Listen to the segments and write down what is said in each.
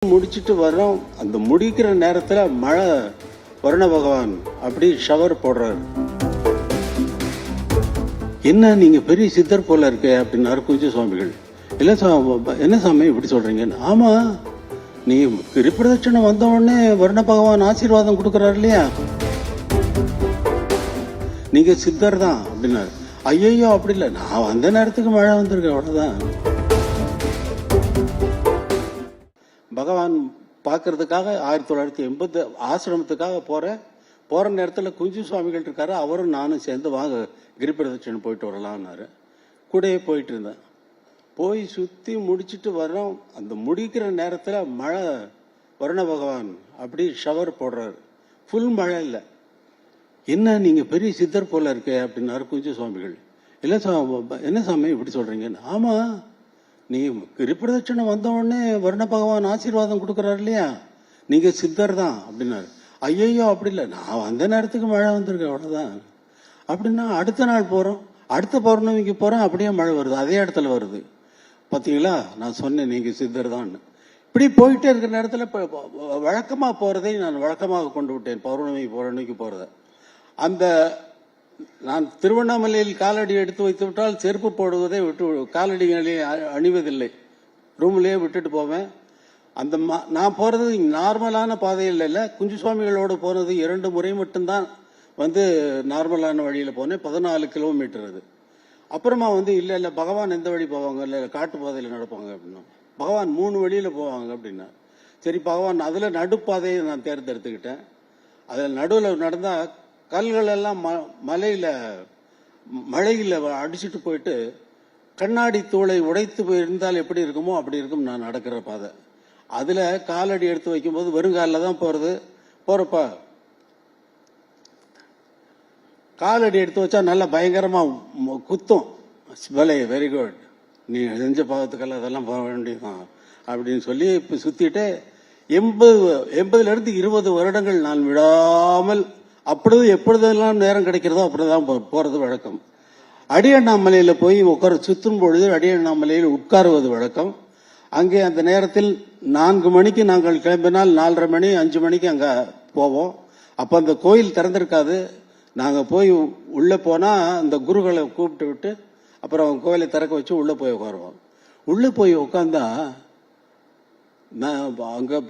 முடிச்சிட்டு வரோம். அந்த முடிக்கிற நேரத்துல மழை வருண பகவான் அப்படி ஷவர் போடுறாரு. என்ன நீங்க பெரிய சித்தர் போல இருக்கே அப்படின்னாரு குஞ்சு சுவாமிகள். இல்ல என்ன சாமி இப்படி சொல்றீங்க? ஆமா, நீ கிரிப்பிரதட்சணை வந்த உடனே வருண பகவான் ஆசீர்வாதம் கொடுக்கறாரு இல்லையா, நீங்க சித்தர் தான் அப்படின்னாரு. ஐயோ அப்படி இல்லை, நான் வந்த நேரத்துக்கு மழை வந்திருக்கேன் அவ்வளவுதான். பகவான் பார்க்கறதுக்காக 1980 ஆசிரமத்துக்காக போற நேரத்தில் குஞ்சு சுவாமிகள் இருக்காரு. அவரும் நானும் சேர்ந்து வாங்க கிரிப்பிரதட்சணை போயிட்டு வரலாம்னாரு. கூடயே போயிட்டு இருந்தேன். போய் சுற்றி முடிச்சுட்டு வரோம். அந்த முடிக்கிற நேரத்தில் மழை வருண பகவான் அப்படி ஷவர் போடுறாரு. ஃபுல் மழை இல்லை. என்ன நீங்க பெரிய சித்தர் போல இருக்கே அப்படின்னாரு குஞ்சு சுவாமிகள். இல்லை என்ன சாமி இப்படி சொல்றீங்க? ஆமா, நீ கிரிப்பிரதட்சணை வந்த உடனே வருண பகவான் ஆசீர்வாதம் கொடுக்கறாரு இல்லையா, நீங்க சித்தர் தான் அப்படின்னாரு. ஐயோ அப்படி இல்லை, நான் வந்த நேரத்துக்கு மழை வந்திருக்கேன் அவ்வளவுதான். அப்படின்னா அடுத்த நாள் போறோம், அடுத்த பௌர்ணமிக்கு போறோம், அப்படியே மழை வருது, அதே இடத்துல வருது. பாத்தீங்களா, நான் சொன்னேன் நீங்க சித்தர் தான். இப்படி போயிட்டே இருக்கிற நேரத்தில் வழக்கமா போறதை நான் வழக்கமாக கொண்டு விட்டேன். பௌர்ணமிக்கு போறத அந்த நான் திருவண்ணாமலையில் காலடி எடுத்து வைத்து விட்டால் செருப்பு போடுவதை விட்டு காலடிகளை அணிவதில்லை, ரூம்லேயே விட்டுட்டு போவேன். அந்த நான் போறது நார்மலான பாதையில் இல்லை, குஞ்சு சுவாமிகளோடு போனது 2 முறை மட்டும்தான் நார்மலான வழியில் போனேன். 14 கிலோமீட்டர் அது. அப்புறமா இல்லை பகவான் எந்த வழி போவாங்க, இல்லை காட்டு பாதையில் நடப்பாங்க அப்படின்னா, பகவான் 3 வழியில் போவாங்க அப்படின்னா, சரி பகவான் அதில் நடுப்பாதையை நான் தேர்ந்தெடுத்துக்கிட்டேன். அதில் நடுவில் நடந்தா கல்கள் எல்லாம் மழையில அடிச்சுட்டு போயிட்டு கண்ணாடி தூளை உடைத்து இருந்தால் எப்படி இருக்குமோ அப்படி இருக்கும் நான் நடக்கிற பாதை. அதுல காலடி எடுத்து வைக்கும்போது வெறுங்காலில் தான் போறப்ப காலடி எடுத்து வச்சா நல்லா பயங்கரமா குத்தும். வெரி குட், நீ செஞ்ச பாவத்துக்கெல்லாம் அதெல்லாம் போக வேண்டியதான் அப்படின்னு சொல்லி இப்ப சுத்திட்டு 80 இருந்து 20 வருடங்கள் நான் விடாமல் எப்பொழுதெல்லாம் நேரம் கிடைக்கிறதோ அப்படிதான் போறது வழக்கம். அடியண்ணாமலையில போய் சுத்தும் பொழுது அடியண்ணாமலையில் உட்காருவது வழக்கம். அங்கே அந்த நேரத்தில் 4 மணிக்கு நாங்கள் கிளம்பினால் 4:30 மணி 5 மணிக்கு அங்க போவோம். அப்ப அந்த கோயில் திறந்திருக்காது. நாங்க போய் உள்ள போனா அந்த குருகளை கூப்பிட்டு விட்டு அப்புறம் கோயிலை திறக்க வச்சு உள்ள போய் உட்காருவோம். உள்ள போய் உட்கார்ந்தா அங்க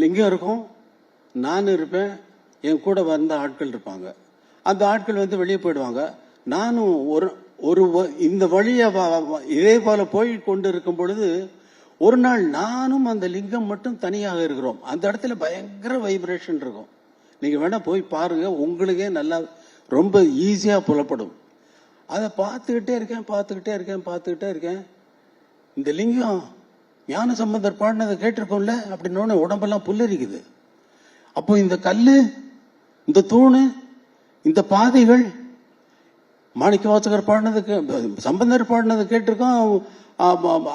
லிங்கம் இருக்கும், நான் இருப்பேன், என் கூட வந்த ஆட்கள் இருப்பாங்க. அந்த ஆட்கள் வெளியே போயிடுவாங்க. நானும் ஒரு இந்த வழிய இதே போல போய் கொண்டு இருக்கும் பொழுது ஒரு நாள் நானும் அந்த லிங்கம் மட்டும் தனியாக இருக்கிறோம். அந்த இடத்துல பயங்கர வைப்ரேஷன் இருக்கும். நீங்க வேணா போய் பாருங்க, உங்களுக்கே நல்லா ரொம்ப ஈஸியா புலப்படும். அதை பார்த்துக்கிட்டே இருக்கேன். இந்த லிங்கம் ஞான சம்பந்தர் பாடினதை கேட்டிருக்கோம்ல அப்படின்னு உடம்பெல்லாம் புல்லரிக்குது. அப்போ இந்த கல்லு, இந்த தூணு, இந்த பாதைகள் மாணிக்கவாசகர் பாடினதுக்கு, சம்பந்தர் பாடினது கேட்டிருக்கோம்,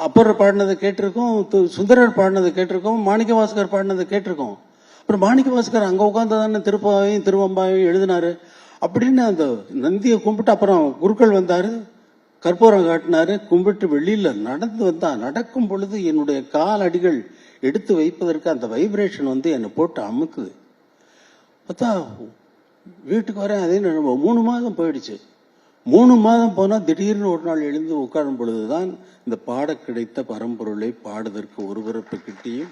அப்பர் பாடினது கேட்டிருக்கோம், சுந்தரர் பாடினது கேட்டிருக்கோம், மாணிக்கவாசகர் பாடினது கேட்டிருக்கோம். அப்புறம் மாணிக்கவாசகர் அங்க உட்கார்ந்து திருப்பாவையும் திருவம்பாவையும் எழுதினாரு அப்படின்னு அந்த நந்தியை கும்பிட்டு அப்புறம் குருக்கள் வந்தாரு, கற்பூரம் காட்டினாரு, கும்பிட்டு வெளியில நடக்கும் பொழுது என்னுடைய கால் அடிகள் எடுத்து வைப்பதற்கு அந்த வைப்ரேஷன் என்னை போட்டு அமுக்குது. பார்த்தா வீட்டுக்கு வரேன், அதே 3 மாதம் போயிடுச்சு. 3 மாதம் போனா திடீர்னு ஒரு நாள் எழுந்து உட்காரும் பொழுதுதான் இந்த பாட கிடைத்த பரம்பொருளை பாடுவதற்கு ஒருவரப்பு கிட்டியும்